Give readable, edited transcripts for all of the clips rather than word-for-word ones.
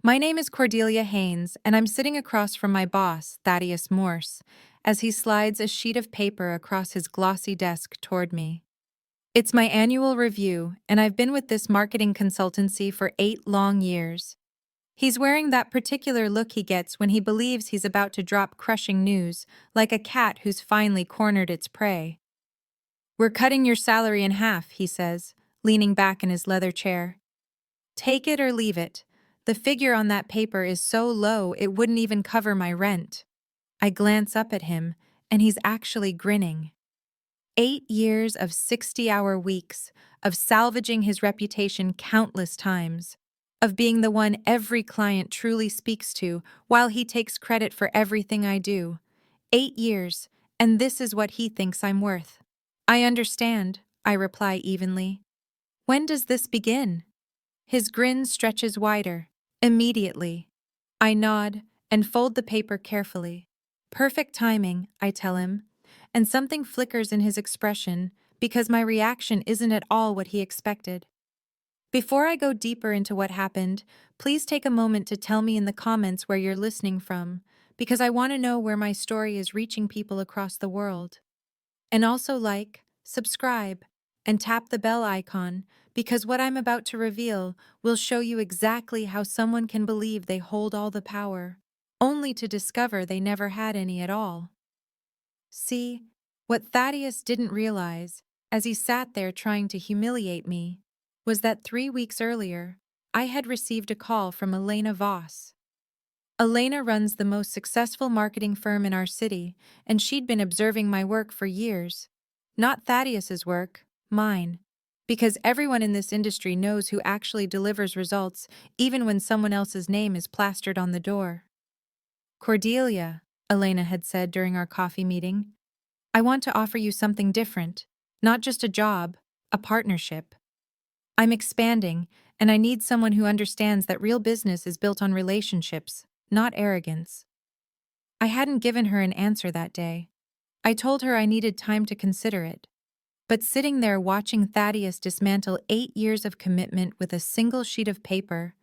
My name is Cordelia Haynes, and I'm sitting across from my boss, Thaddeus Morse, as he slides a sheet of paper across his glossy desk toward me. It's my annual review, and I've been with this marketing consultancy for 8 long years. He's wearing that particular look he gets when he believes he's about to drop crushing news, like a cat who's finally cornered its prey. "We're cutting your salary in half," he says, leaning back in his leather chair. "Take it or leave it. The figure on that paper is so low it wouldn't even cover my rent." I glance up at him, and he's actually grinning. 8 years of 60-hour weeks, of salvaging his reputation countless times, of being the one every client truly speaks to while he takes credit for everything I do. 8 years, and this is what he thinks I'm worth. "I understand," I reply evenly. "When does this begin?" His grin stretches wider. "Immediately." I nod and fold the paper carefully. "Perfect timing," I tell him, and something flickers in his expression because my reaction isn't at all what he expected. Before I go deeper into what happened, please take a moment to tell me in the comments where you're listening from, because I want to know where my story is reaching people across the world. And also like, subscribe, and tap the bell icon, because what I'm about to reveal will show you exactly how someone can believe they hold all the power, only to discover they never had any at all. See, what Thaddeus didn't realize, as he sat there trying to humiliate me, was that 3 weeks earlier, I had received a call from Elena Voss. Elena runs the most successful marketing firm in our city, and she'd been observing my work for years. Not Thaddeus's work, mine. Because everyone in this industry knows who actually delivers results, even when someone else's name is plastered on the door. "Cordelia," Elena had said during our coffee meeting, "I want to offer you something different. Not just a job, a partnership. I'm expanding, and I need someone who understands that real business is built on relationships, not arrogance." I hadn't given her an answer that day. I told her I needed time to consider it. But sitting there watching Thaddeus dismantle 8 years of commitment with a single sheet of paper,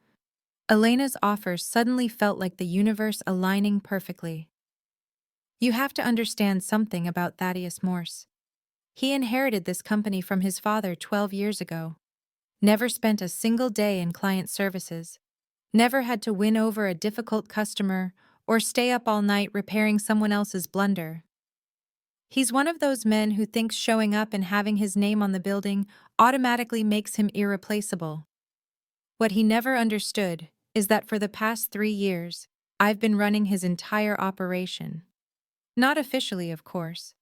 Elena's offer suddenly felt like the universe aligning perfectly. You have to understand something about Thaddeus Morse. He inherited this company from his father 12 years ago. Never spent a single day in client services. Never had to win over a difficult customer or stay up all night repairing someone else's blunder. He's one of those men who thinks showing up and having his name on the building automatically makes him irreplaceable. What he never understood is that for the past 3 years, I've been running his entire operation. Not officially, of course.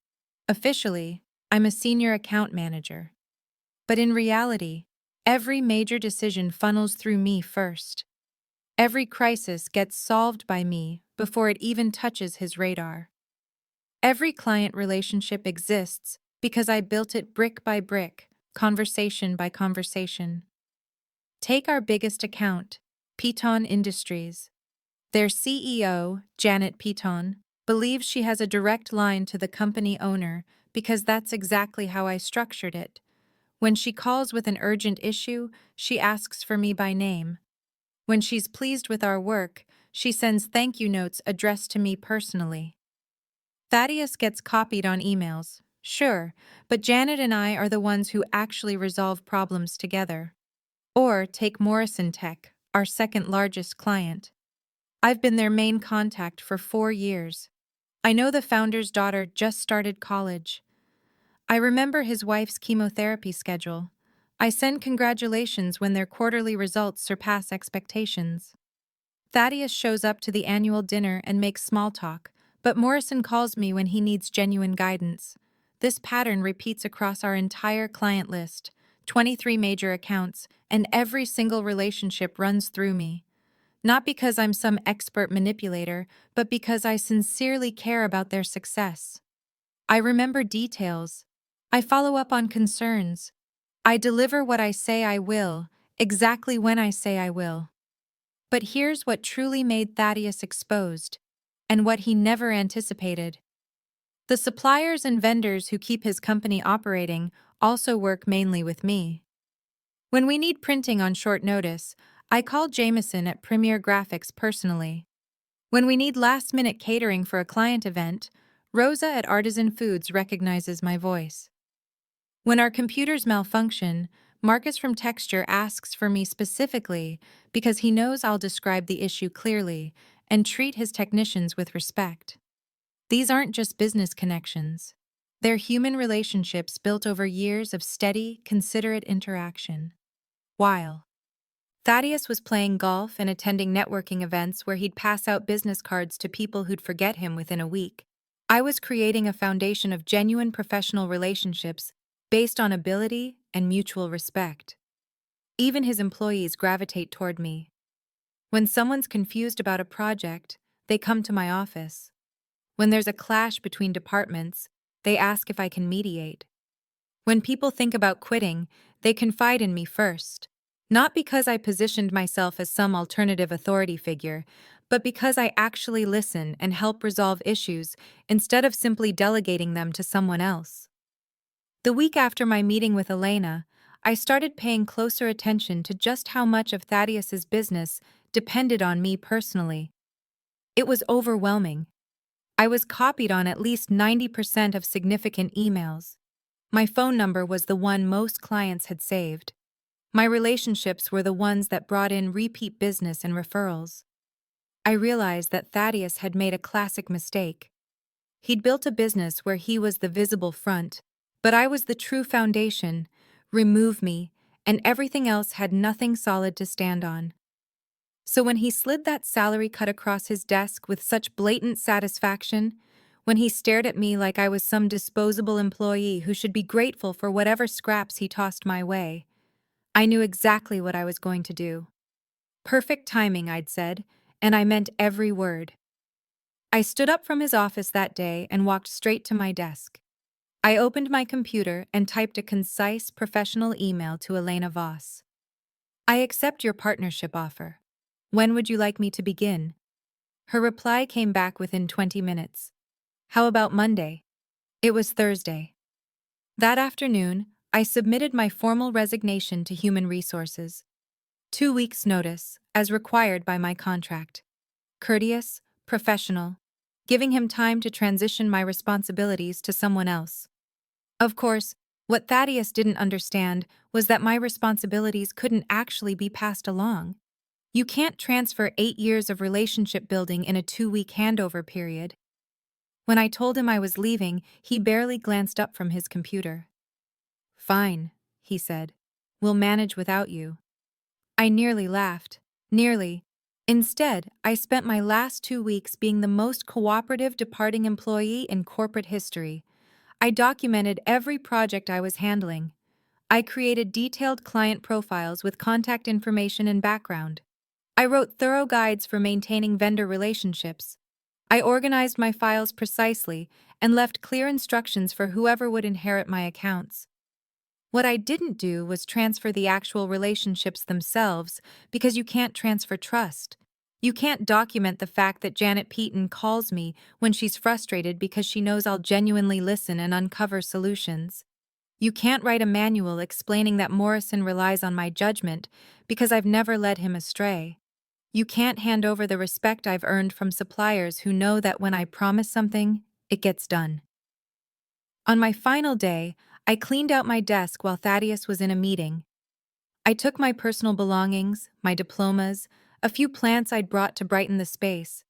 Officially, I'm a senior account manager. But in reality, every major decision funnels through me first. Every crisis gets solved by me before it even touches his radar. Every client relationship exists because I built it brick by brick, conversation by conversation. Take our biggest account, Piton Industries. Their CEO, Janet Piton, believes she has a direct line to the company owner because that's exactly how I structured it. When she calls with an urgent issue, she asks for me by name. When she's pleased with our work, she sends thank you notes addressed to me personally. Thaddeus gets copied on emails, sure, but Janet and I are the ones who actually resolve problems together. Or take Morrison Tech, our second largest client. I've been their main contact for 4 years. I know the founder's daughter just started college. I remember his wife's chemotherapy schedule. I send congratulations when their quarterly results surpass expectations. Thaddeus shows up to the annual dinner and makes small talk, but Morrison calls me when he needs genuine guidance. This pattern repeats across our entire client list, 23 major accounts, and every single relationship runs through me. Not because I'm some expert manipulator, but because I sincerely care about their success. I remember details. I follow up on concerns. I deliver what I say I will, exactly when I say I will. But here's what truly made Thaddeus exposed, and what he never anticipated. The suppliers and vendors who keep his company operating also work mainly with me. When we need printing on short notice, I call Jameson at Premier Graphics personally. When we need last-minute catering for a client event, Rosa at Artisan Foods recognizes my voice. When our computers malfunction, Marcus from Texture asks for me specifically because he knows I'll describe the issue clearly and treat his technicians with respect. These aren't just business connections. They're human relationships built over years of steady, considerate interaction. While Thaddeus was playing golf and attending networking events where he'd pass out business cards to people who'd forget him within a week, I was creating a foundation of genuine professional relationships based on ability and mutual respect. Even his employees gravitate toward me. When someone's confused about a project, they come to my office. When there's a clash between departments, they ask if I can mediate. When people think about quitting, they confide in me first. Not because I positioned myself as some alternative authority figure, but because I actually listen and help resolve issues instead of simply delegating them to someone else. The week after my meeting with Elena, I started paying closer attention to just how much of Thaddeus's business depended on me personally. It was overwhelming. I was copied on at least 90% of significant emails. My phone number was the one most clients had saved. My relationships were the ones that brought in repeat business and referrals. I realized that Thaddeus had made a classic mistake. He'd built a business where he was the visible front, but I was the true foundation. Remove me, and everything else had nothing solid to stand on. So when he slid that salary cut across his desk with such blatant satisfaction, when he stared at me like I was some disposable employee who should be grateful for whatever scraps he tossed my way, I knew exactly what I was going to do. Perfect timing, I'd said, and I meant every word. I stood up from his office that day and walked straight to my desk. I opened my computer and typed a concise, professional email to Elena Voss. I accept your partnership offer. When would you like me to begin? Her reply came back within 20 minutes. How about Monday? It was Thursday. That afternoon, I submitted my formal resignation to Human Resources. 2 weeks' notice, as required by my contract. Courteous, professional, giving him time to transition my responsibilities to someone else. Of course, what Thaddeus didn't understand was that my responsibilities couldn't actually be passed along. You can't transfer 8 years of relationship building in a 2-week handover period. When I told him I was leaving, he barely glanced up from his computer. Fine, he said. We'll manage without you. I nearly laughed. Nearly. Instead, I spent my last 2 weeks being the most cooperative departing employee in corporate history. I documented every project I was handling. I created detailed client profiles with contact information and background. I wrote thorough guides for maintaining vendor relationships. I organized my files precisely and left clear instructions for whoever would inherit my accounts. What I didn't do was transfer the actual relationships themselves because you can't transfer trust. You can't document the fact that Janet Peaton calls me when she's frustrated because she knows I'll genuinely listen and uncover solutions. You can't write a manual explaining that Morrison relies on my judgment because I've never led him astray. You can't hand over the respect I've earned from suppliers who know that when I promise something, it gets done. On my final day, I cleaned out my desk while Thaddeus was in a meeting. I took my personal belongings, my diplomas, a few plants I'd brought to brighten the space.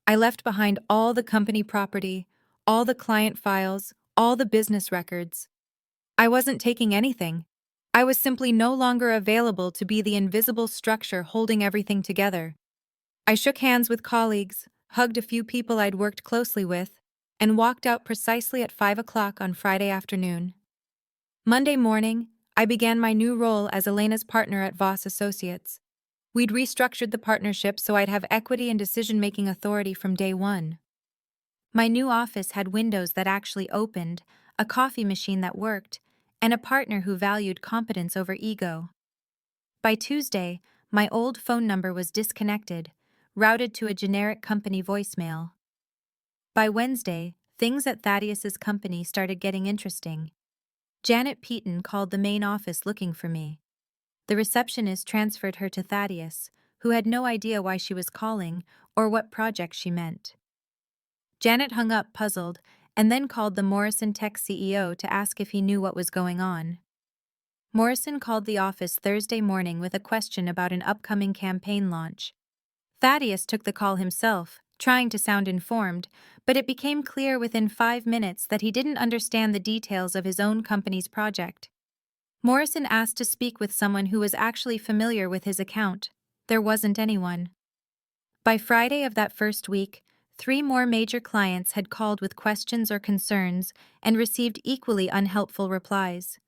I left behind all the company property, all the client files, all the business records. I wasn't taking anything. I was simply no longer available to be the invisible structure holding everything together. I shook hands with colleagues, hugged a few people I'd worked closely with, and walked out precisely at 5 o'clock on Friday afternoon. Monday morning, I began my new role as Elena's partner at Voss Associates. We'd restructured the partnership so I'd have equity and decision-making authority from day one. My new office had windows that actually opened, a coffee machine that worked, and a partner who valued competence over ego. By Tuesday, my old phone number was disconnected, routed to a generic company voicemail. By Wednesday, things at Thaddeus's company started getting interesting. Janet Peaton called the main office looking for me. The receptionist transferred her to Thaddeus, who had no idea why she was calling or what project she meant. Janet hung up, puzzled, and then called the Morrison Tech CEO to ask if he knew what was going on. Morrison called the office Thursday morning with a question about an upcoming campaign launch. Thaddeus took the call himself, trying to sound informed, but it became clear within 5 minutes that he didn't understand the details of his own company's project. Morrison asked to speak with someone who was actually familiar with his account. There wasn't anyone. By Friday of that first week, 3 more major clients had called with questions or concerns and received equally unhelpful replies.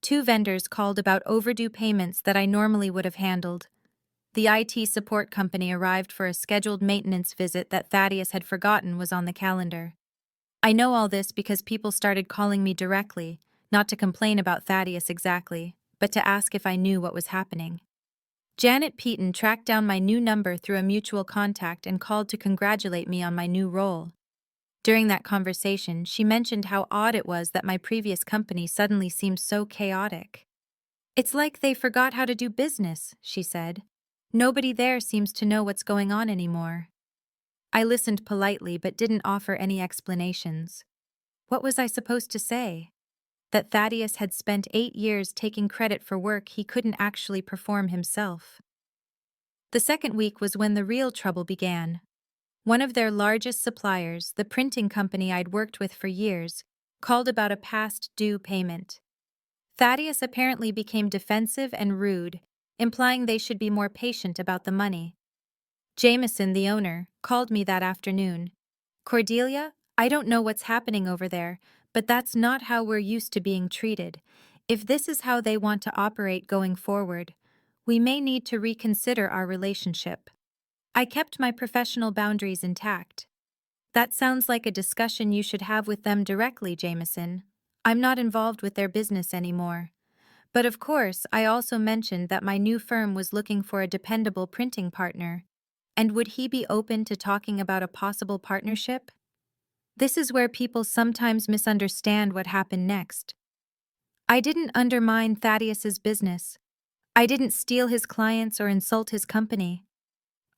2 vendors called about overdue payments that I normally would have handled. The IT support company arrived for a scheduled maintenance visit that Thaddeus had forgotten was on the calendar. I know all this because people started calling me directly, not to complain about Thaddeus exactly, but to ask if I knew what was happening. Janet Peaton tracked down my new number through a mutual contact and called to congratulate me on my new role. During that conversation, she mentioned how odd it was that my previous company suddenly seemed so chaotic. "It's like they forgot how to do business," she said. "Nobody there seems to know what's going on anymore." I listened politely but didn't offer any explanations. What was I supposed to say? That Thaddeus had spent 8 years taking credit for work he couldn't actually perform himself. The second week was when the real trouble began. One of their largest suppliers, the printing company I'd worked with for years, called about a past due payment. Thaddeus apparently became defensive and rude, implying they should be more patient about the money. Jameson, the owner, called me that afternoon. "Cordelia, I don't know what's happening over there, but that's not how we're used to being treated. If this is how they want to operate going forward, we may need to reconsider our relationship." I kept my professional boundaries intact. "That sounds like a discussion you should have with them directly, Jameson. I'm not involved with their business anymore." But of course, I also mentioned that my new firm was looking for a dependable printing partner. And would he be open to talking about a possible partnership? This is where people sometimes misunderstand what happened next. I didn't undermine Thaddeus's business. I didn't steal his clients or insult his company.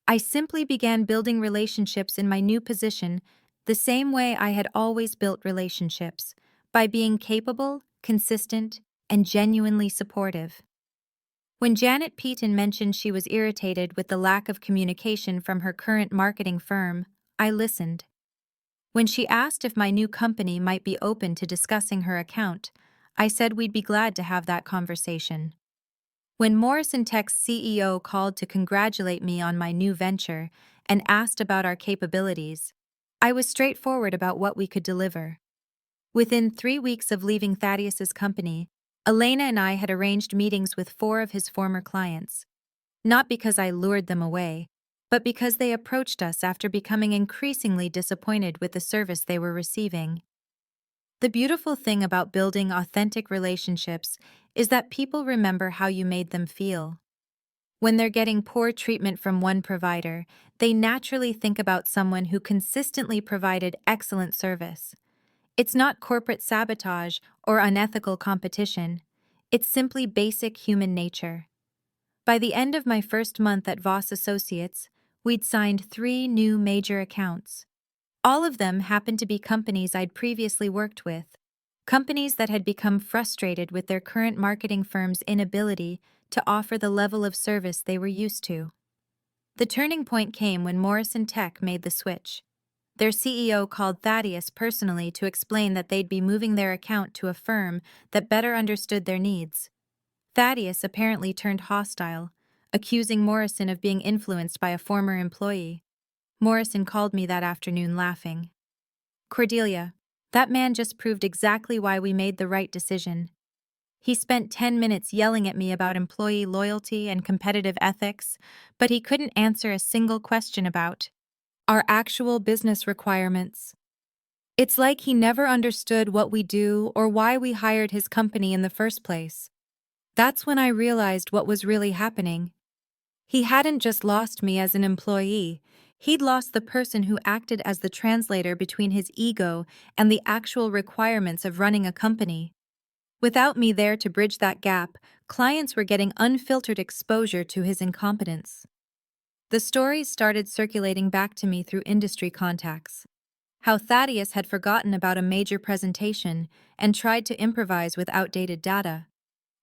I simply began building relationships in my new position the same way I had always built relationships, by being capable, consistent, and genuinely supportive. When Janet Peaton mentioned she was irritated with the lack of communication from her current marketing firm, I listened. When she asked if my new company might be open to discussing her account, I said we'd be glad to have that conversation. When Morrison Tech's CEO called to congratulate me on my new venture and asked about our capabilities, I was straightforward about what we could deliver. Within 3 weeks of leaving Thaddeus's company, Elena and I had arranged meetings with 4 of his former clients. Not because I lured them away, but because they approached us after becoming increasingly disappointed with the service they were receiving. The beautiful thing about building authentic relationships is that people remember how you made them feel. When they're getting poor treatment from one provider, they naturally think about someone who consistently provided excellent service. It's not corporate sabotage or unethical competition. It's simply basic human nature. By the end of my first month at Voss Associates, we'd signed 3 new major accounts. All of them happened to be companies I'd previously worked with, companies that had become frustrated with their current marketing firm's inability to offer the level of service they were used to. The turning point came when Morrison Tech made the switch. Their CEO called Thaddeus personally to explain that they'd be moving their account to a firm that better understood their needs. Thaddeus apparently turned hostile, accusing Morrison of being influenced by a former employee. Morrison called me that afternoon laughing. "Cordelia, that man just proved exactly why we made the right decision. He spent 10 minutes yelling at me about employee loyalty and competitive ethics, but he couldn't answer a single question about our actual business requirements. It's like he never understood what we do or why we hired his company in the first place." That's when I realized what was really happening. He hadn't just lost me as an employee, he'd lost the person who acted as the translator between his ego and the actual requirements of running a company. Without me there to bridge that gap, clients were getting unfiltered exposure to his incompetence. The stories started circulating back to me through industry contacts. How Thaddeus had forgotten about a major presentation and tried to improvise with outdated data.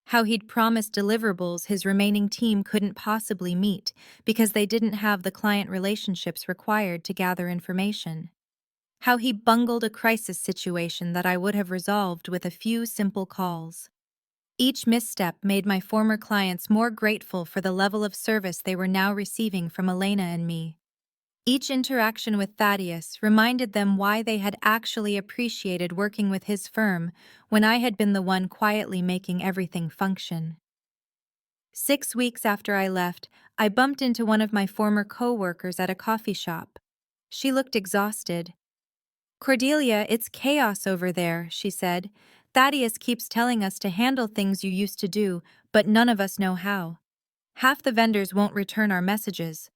How he'd promised deliverables his remaining team couldn't possibly meet because they didn't have the client relationships required to gather information. How he bungled a crisis situation that I would have resolved with a few simple calls. Each misstep made my former clients more grateful for the level of service they were now receiving from Elena and me. Each interaction with Thaddeus reminded them why they had actually appreciated working with his firm when I had been the one quietly making everything function. 6 weeks after I left, I bumped into one of my former co-workers at a coffee shop. She looked exhausted. "Cordelia, it's chaos over there," she said. "Thaddeus keeps telling us to handle things you used to do, but none of us know how. Half the vendors won't return our messages.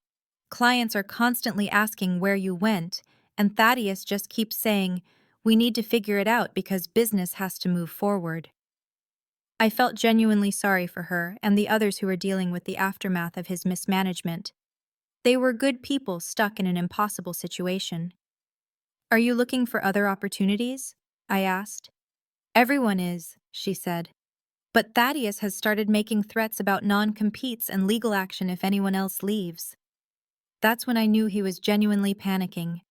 Clients are constantly asking where you went, and Thaddeus just keeps saying, 'We need to figure it out because business has to move forward.'" I felt genuinely sorry for her and the others who were dealing with the aftermath of his mismanagement. They were good people stuck in an impossible situation. "Are you looking for other opportunities?" I asked. "Everyone is," she said. "But Thaddeus has started making threats about non-competes and legal action if anyone else leaves." That's when I knew he was genuinely panicking.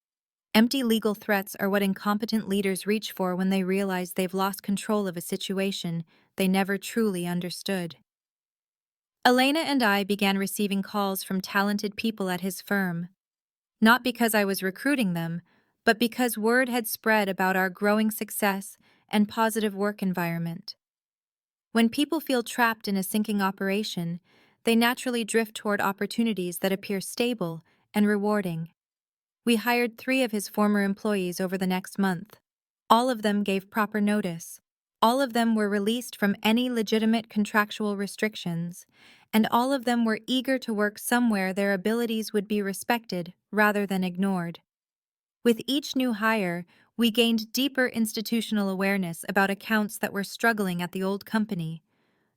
Empty legal threats are what incompetent leaders reach for when they realize they've lost control of a situation they never truly understood. Elena and I began receiving calls from talented people at his firm. Not because I was recruiting them, but because word had spread about our growing success and positive work environment. When people feel trapped in a sinking operation, they naturally drift toward opportunities that appear stable and rewarding. We hired 3 of his former employees over the next month. All of them gave proper notice. All of them were released from any legitimate contractual restrictions, and all of them were eager to work somewhere their abilities would be respected rather than ignored. With each new hire, we gained deeper institutional awareness about accounts that were struggling at the old company.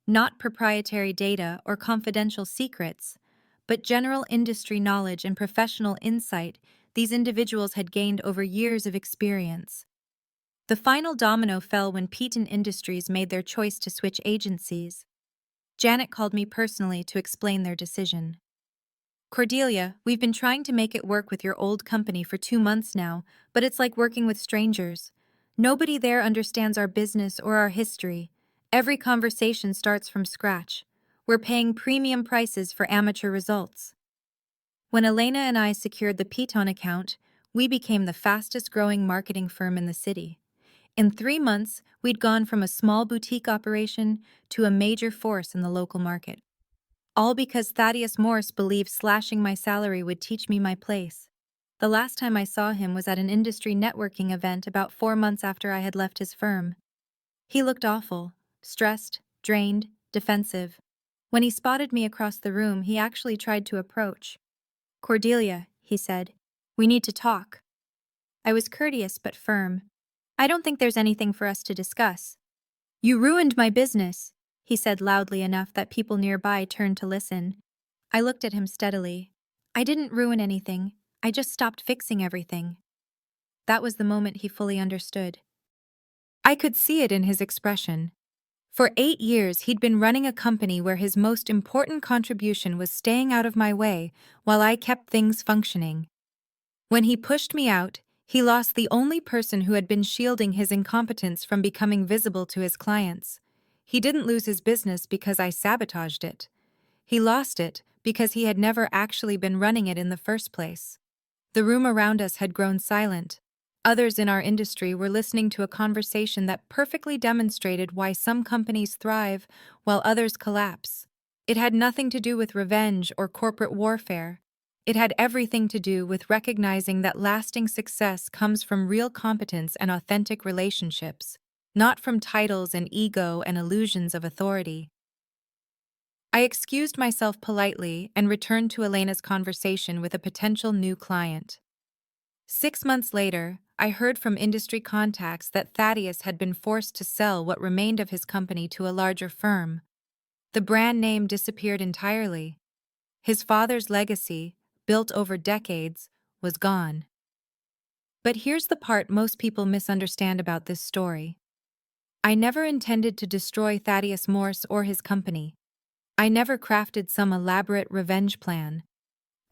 Not proprietary data or confidential secrets, but general industry knowledge and professional insight these individuals had gained over years of experience. The final domino fell when Peaton Industries made their choice to switch agencies. Janet called me personally to explain their decision. "Cordelia, we've been trying to make it work with your old company for 2 months now, but it's like working with strangers. Nobody there understands our business or our history. Every conversation starts from scratch. We're paying premium prices for amateur results." When Elena and I secured the Peaton account, we became the fastest-growing marketing firm in the city. In 3 months, we'd gone from a small boutique operation to a major force in the local market. All because Thaddeus Morse believed slashing my salary would teach me my place. The last time I saw him was at an industry networking event about 4 months after I had left his firm. He looked awful, stressed, drained, defensive. When he spotted me across the room, he actually tried to approach. "Cordelia," he said, "we need to talk." I was courteous but firm. "I don't think there's anything for us to discuss." "You ruined my business," he said loudly enough that people nearby turned to listen. I looked at him steadily. "I didn't ruin anything. I just stopped fixing everything." That was the moment he fully understood. I could see it in his expression. For 8 years, he'd been running a company where his most important contribution was staying out of my way while I kept things functioning. When he pushed me out, he lost the only person who had been shielding his incompetence from becoming visible to his clients. He didn't lose his business because I sabotaged it. He lost it because he had never actually been running it in the first place. The room around us had grown silent. Others in our industry were listening to a conversation that perfectly demonstrated why some companies thrive while others collapse. It had nothing to do with revenge or corporate warfare. It had everything to do with recognizing that lasting success comes from real competence and authentic relationships, not from titles and ego and illusions of authority. I excused myself politely and returned to Elena's conversation with a potential new client. 6 months later, I heard from industry contacts that Thaddeus had been forced to sell what remained of his company to a larger firm. The brand name disappeared entirely. His father's legacy, built over decades, was gone. But here's the part most people misunderstand about this story. I never intended to destroy Thaddeus Morse or his company. I never crafted some elaborate revenge plan.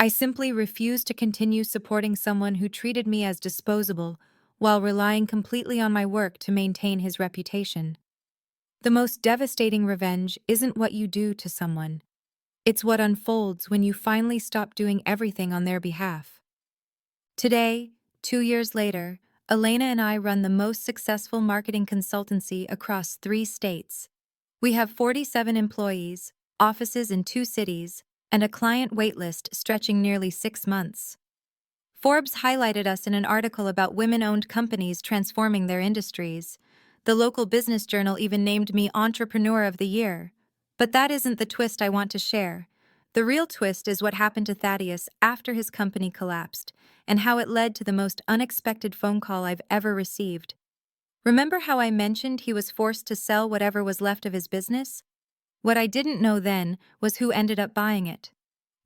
I simply refused to continue supporting someone who treated me as disposable while relying completely on my work to maintain his reputation. The most devastating revenge isn't what you do to someone. It's what unfolds when you finally stop doing everything on their behalf. Today, 2 years later, Elena and I run the most successful marketing consultancy across 3 states. We have 47 employees, offices in 2 cities, and a client waitlist stretching nearly 6 months. Forbes highlighted us in an article about women-owned companies transforming their industries. The local business journal even named me Entrepreneur of the Year. But that isn't the twist I want to share. The real twist is what happened to Thaddeus after his company collapsed, and how it led to the most unexpected phone call I've ever received. Remember how I mentioned he was forced to sell whatever was left of his business? What I didn't know then was who ended up buying it.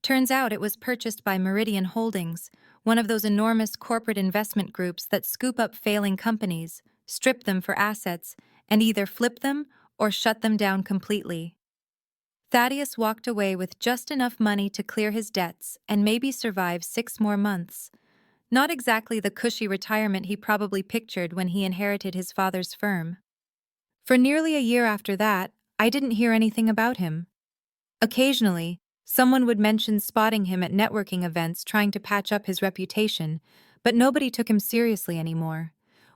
Turns out it was purchased by Meridian Holdings, one of those enormous corporate investment groups that scoop up failing companies, strip them for assets, and either flip them or shut them down completely. Thaddeus walked away with just enough money to clear his debts and maybe survive 6 more months. Not exactly the cushy retirement he probably pictured when he inherited his father's firm. For nearly a year after that, I didn't hear anything about him. Occasionally, someone would mention spotting him at networking events trying to patch up his reputation, but nobody took him seriously anymore.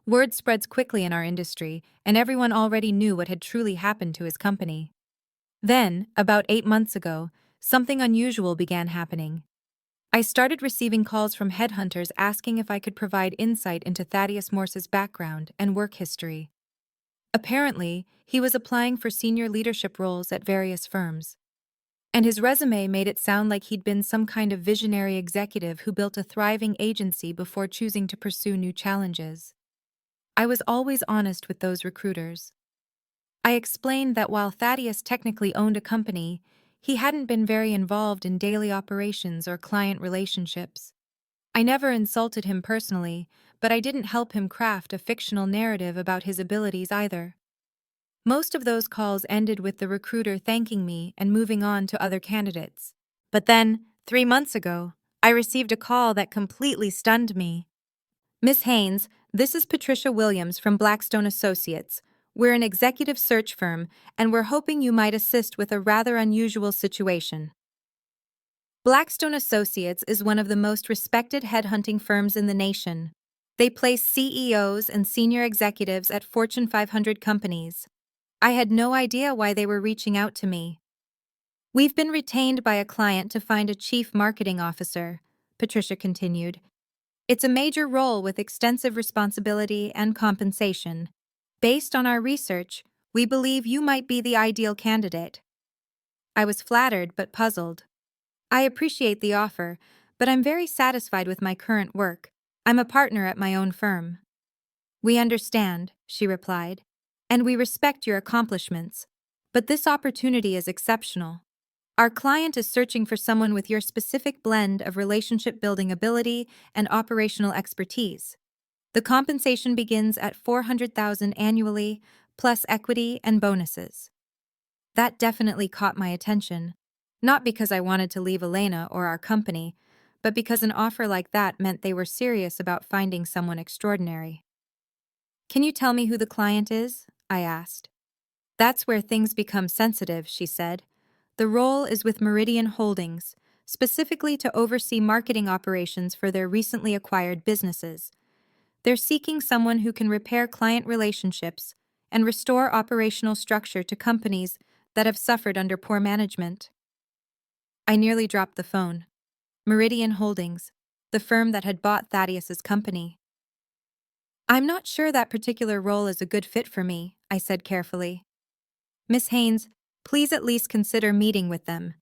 Word spreads quickly in our industry, and everyone already knew what had truly happened to his company. Then, about 8 months ago, something unusual began happening. I started receiving calls from headhunters asking if I could provide insight into Thaddeus Morse's background and work history. Apparently, he was applying for senior leadership roles at various firms. And his resume made it sound like he'd been some kind of visionary executive who built a thriving agency before choosing to pursue new challenges. I was always honest with those recruiters. I explained that while Thaddeus technically owned a company, he hadn't been very involved in daily operations or client relationships. I never insulted him personally, but I didn't help him craft a fictional narrative about his abilities either. Most of those calls ended with the recruiter thanking me and moving on to other candidates. But then, 3 months ago, I received a call that completely stunned me. "Miss Haynes, this is Patricia Williams from Blackstone Associates. We're an executive search firm, and we're hoping you might assist with a rather unusual situation." Blackstone Associates is one of the most respected headhunting firms in the nation. They place CEOs and senior executives at Fortune 500 companies. I had no idea why they were reaching out to me. "We've been retained by a client to find a chief marketing officer," Patricia continued. "It's a major role with extensive responsibility and compensation. Based on our research, we believe you might be the ideal candidate." I was flattered but puzzled. "I appreciate the offer, but I'm very satisfied with my current work. I'm a partner at my own firm." "We understand," she replied, "and we respect your accomplishments. But this opportunity is exceptional. Our client is searching for someone with your specific blend of relationship-building ability and operational expertise. The compensation begins at $400,000 annually, plus equity and bonuses." That definitely caught my attention, not because I wanted to leave Elena or our company, but because an offer like that meant they were serious about finding someone extraordinary. "Can you tell me who the client is?" I asked. "That's where things become sensitive," she said. "The role is with Meridian Holdings, specifically to oversee marketing operations for their recently acquired businesses. They're seeking someone who can repair client relationships and restore operational structure to companies that have suffered under poor management." I nearly dropped the phone. Meridian Holdings, the firm that had bought Thaddeus's company. "I'm not sure that particular role is a good fit for me," I said carefully. "Miss Haynes, please at least consider meeting with them.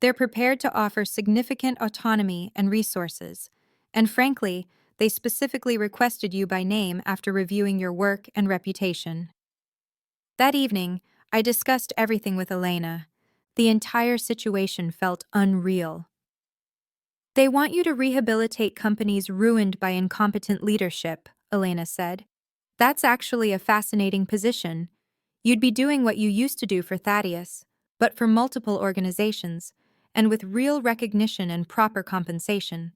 They're prepared to offer significant autonomy and resources, and frankly, They specifically requested you by name after reviewing your work and reputation. That evening, I discussed everything with Elena. The entire situation felt unreal. They want you to rehabilitate companies ruined by incompetent leadership, Elena said. That's actually a fascinating position. You'd be doing what you used to do for Thaddeus, but for multiple organizations, and with real recognition and proper compensation.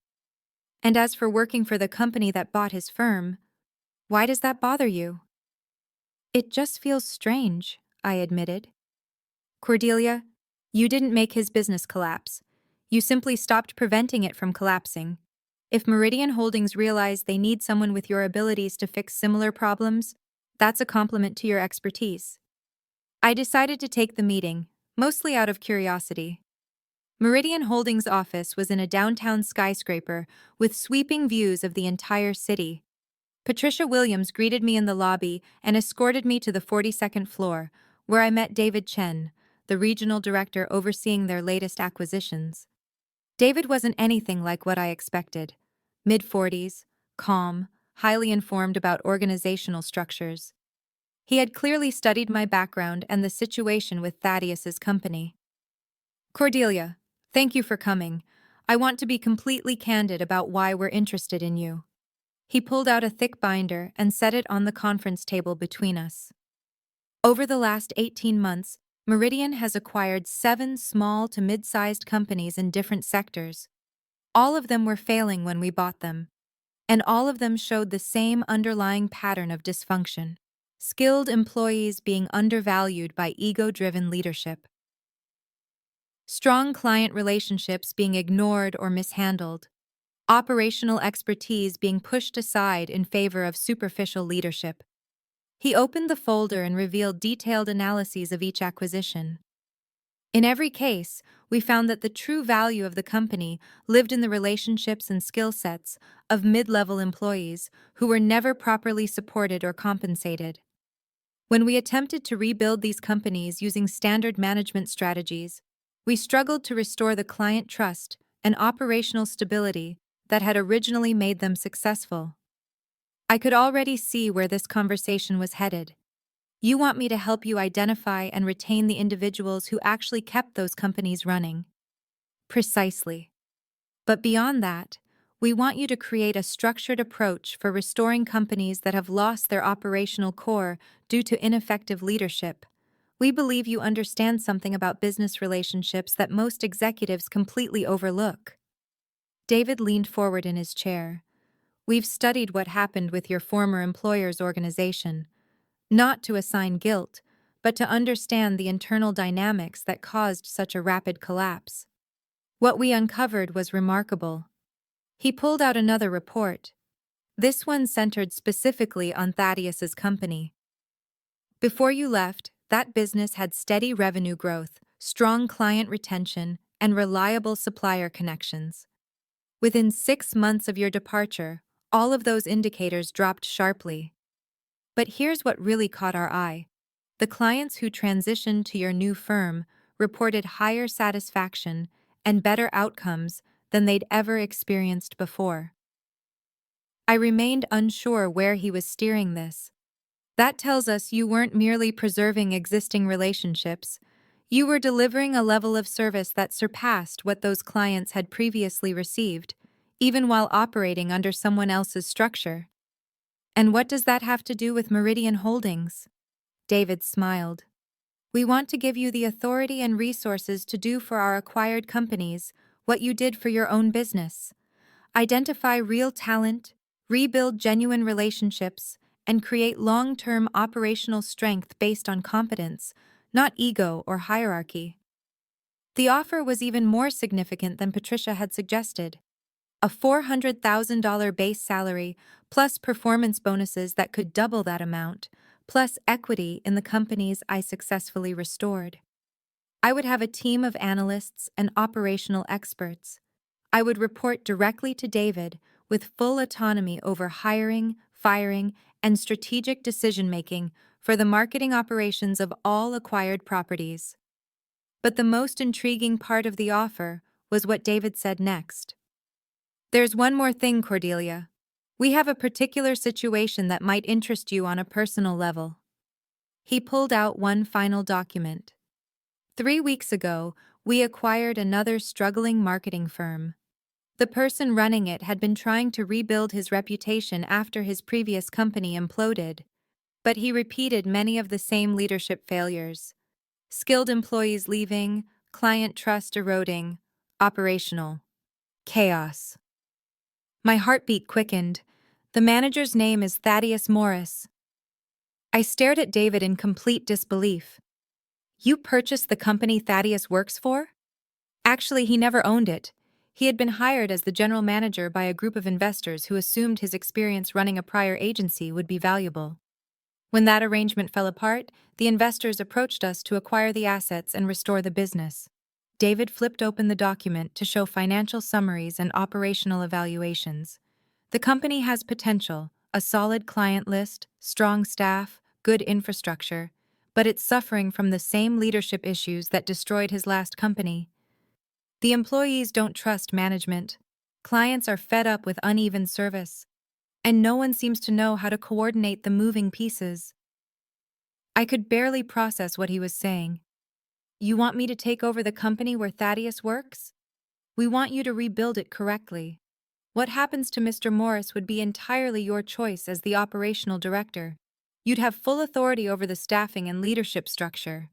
And as for working for the company that bought his firm, why does that bother you? It just feels strange, I admitted. Cordelia, you didn't make his business collapse. You simply stopped preventing it from collapsing. If Meridian Holdings realize they need someone with your abilities to fix similar problems, that's a compliment to your expertise. I decided to take the meeting, mostly out of curiosity. Meridian Holdings' office was in a downtown skyscraper with sweeping views of the entire city. Patricia Williams greeted me in the lobby and escorted me to the 42nd floor, where I met David Chen, the regional director overseeing their latest acquisitions. David wasn't anything like what I expected. Mid-40s, calm, highly informed about organizational structures. He had clearly studied my background and the situation with Thaddeus's company. Cordelia, thank you for coming. I want to be completely candid about why we're interested in you. He pulled out a thick binder and set it on the conference table between us. Over the last 18 months, Meridian has acquired 7 small to mid-sized companies in different sectors. All of them were failing when we bought them, and all of them showed the same underlying pattern of dysfunction. Skilled employees being undervalued by ego-driven leadership. Strong client relationships being ignored or mishandled. Operational expertise being pushed aside in favor of superficial leadership. He opened the folder and revealed detailed analyses of each acquisition. In every case, we found that the true value of the company lived in the relationships and skill sets of mid-level employees who were never properly supported or compensated. When we attempted to rebuild these companies using standard management strategies, we struggled to restore the client trust and operational stability that had originally made them successful. I could already see where this conversation was headed. You want me to help you identify and retain the individuals who actually kept those companies running. Precisely. But beyond that, we want you to create a structured approach for restoring companies that have lost their operational core due to ineffective leadership. We believe you understand something about business relationships that most executives completely overlook. David leaned forward in his chair. We've studied what happened with your former employer's organization, not to assign guilt, but to understand the internal dynamics that caused such a rapid collapse. What we uncovered was remarkable. He pulled out another report. This one centered specifically on Thaddeus's company. Before you left, that business had steady revenue growth, strong client retention, and reliable supplier connections. Within 6 months of your departure, all of those indicators dropped sharply. But here's what really caught our eye. The clients who transitioned to your new firm reported higher satisfaction and better outcomes than they'd ever experienced before. I remained unsure where he was steering this. That tells us you weren't merely preserving existing relationships. You were delivering a level of service that surpassed what those clients had previously received, even while operating under someone else's structure. And what does that have to do with Meridian Holdings? David smiled. We want to give you the authority and resources to do for our acquired companies what you did for your own business. Identify real talent, rebuild genuine relationships, and create long-term operational strength based on competence, not ego or hierarchy. The offer was even more significant than Patricia had suggested. A $400,000 base salary, plus performance bonuses that could double that amount, plus equity in the companies I successfully restored. I would have a team of analysts and operational experts. I would report directly to David with full autonomy over hiring, firing, and strategic decision-making for the marketing operations of all acquired properties. But the most intriguing part of the offer was what David said next. There's one more thing, Cordelia. We have a particular situation that might interest you on a personal level. He pulled out one final document. 3 weeks ago, we acquired another struggling marketing firm. The person running it had been trying to rebuild his reputation after his previous company imploded, but he repeated many of the same leadership failures. Skilled employees leaving, client trust eroding, operational chaos. My heartbeat quickened. The manager's name is Thaddeus Morris. I stared at David in complete disbelief. You purchased the company Thaddeus works for? Actually, he never owned it. He had been hired as the general manager by a group of investors who assumed his experience running a prior agency would be valuable. When that arrangement fell apart, the investors approached us to acquire the assets and restore the business. David flipped open the document to show financial summaries and operational evaluations. The company has potential, a solid client list, strong staff, good infrastructure, but it's suffering from the same leadership issues that destroyed his last company. The employees don't trust management. Clients are fed up with uneven service, and no one seems to know how to coordinate the moving pieces. I could barely process what he was saying. You want me to take over the company where Thaddeus works? We want you to rebuild it correctly. What happens to Mr. Morris would be entirely your choice as the operational director. You'd have full authority over the staffing and leadership structure.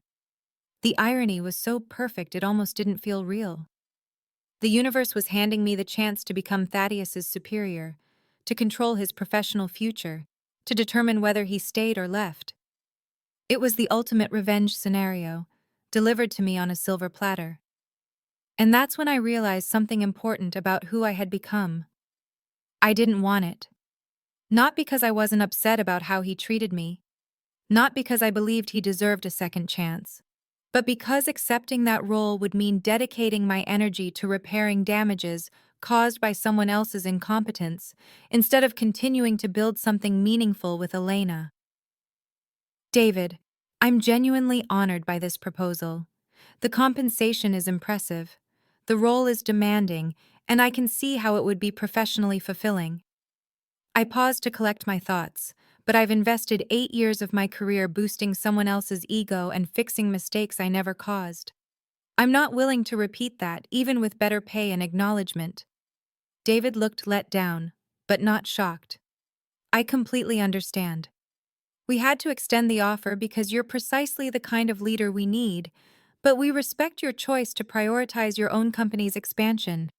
The irony was so perfect it almost didn't feel real. The universe was handing me the chance to become Thaddeus's superior, to control his professional future, to determine whether he stayed or left. It was the ultimate revenge scenario, delivered to me on a silver platter. And that's when I realized something important about who I had become. I didn't want it. Not because I wasn't upset about how he treated me, not because I believed he deserved a second chance, but because accepting that role would mean dedicating my energy to repairing damages caused by someone else's incompetence, instead of continuing to build something meaningful with Elena. David, I'm genuinely honored by this proposal. The compensation is impressive. The role is demanding, and I can see how it would be professionally fulfilling. I paused to collect my thoughts, but I've invested 8 years of my career boosting someone else's ego and fixing mistakes I never caused. I'm not willing to repeat that, even with better pay and acknowledgement. David looked let down, but not shocked. I completely understand. We had to extend the offer because you're precisely the kind of leader we need, but we respect your choice to prioritize your own company's expansion.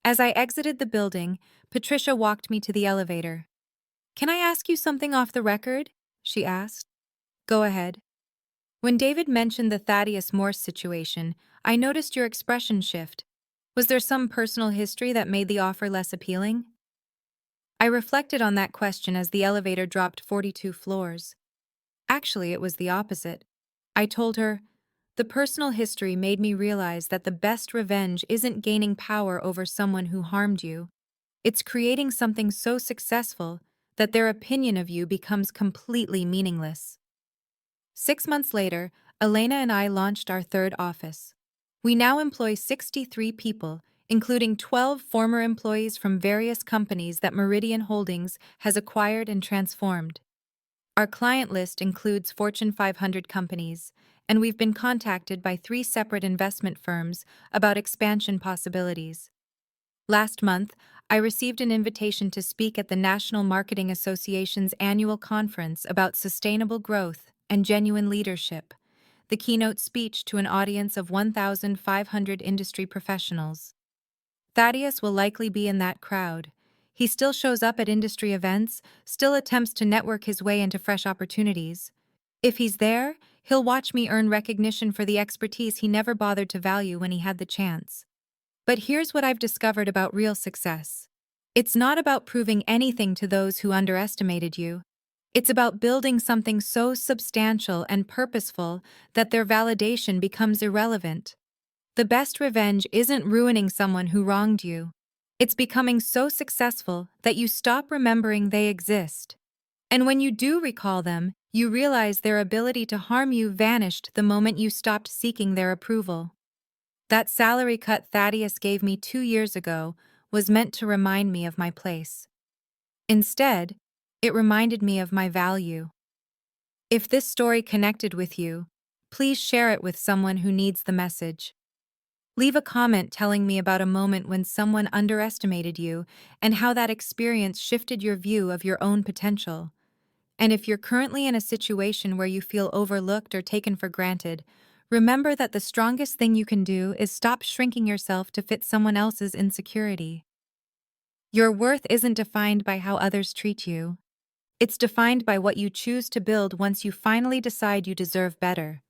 As I exited the building, Patricia walked me to the elevator. Can I ask you something off the record? She asked. Go ahead. When David mentioned the Thaddeus Morse situation, I noticed your expression shift. Was there some personal history that made the offer less appealing? I reflected on that question as the elevator dropped 42 floors. Actually, it was the opposite. I told her, the personal history made me realize that the best revenge isn't gaining power over someone who harmed you. It's creating something so successful that their opinion of you becomes completely meaningless. 6 months later, Elena and I launched our third office. We now employ 63 people, including 12 former employees from various companies that Meridian Holdings has acquired and transformed. Our client list includes Fortune 500 companies, and we've been contacted by 3 separate investment firms about expansion possibilities. Last month, I received an invitation to speak at the National Marketing Association's annual conference about sustainable growth and genuine leadership, the keynote speech to an audience of 1,500 industry professionals. Thaddeus will likely be in that crowd. He still shows up at industry events, still attempts to network his way into fresh opportunities. If he's there, he'll watch me earn recognition for the expertise he never bothered to value when he had the chance. But here's what I've discovered about real success. It's not about proving anything to those who underestimated you. It's about building something so substantial and purposeful that their validation becomes irrelevant. The best revenge isn't ruining someone who wronged you. It's becoming so successful that you stop remembering they exist. And when you do recall them, you realize their ability to harm you vanished the moment you stopped seeking their approval. That salary cut Thaddeus gave me 2 years ago was meant to remind me of my place. Instead, it reminded me of my value. If this story connected with you, please share it with someone who needs the message. Leave a comment telling me about a moment when someone underestimated you and how that experience shifted your view of your own potential. And if you're currently in a situation where you feel overlooked or taken for granted, remember that the strongest thing you can do is stop shrinking yourself to fit someone else's insecurity. Your worth isn't defined by how others treat you. It's defined by what you choose to build once you finally decide you deserve better.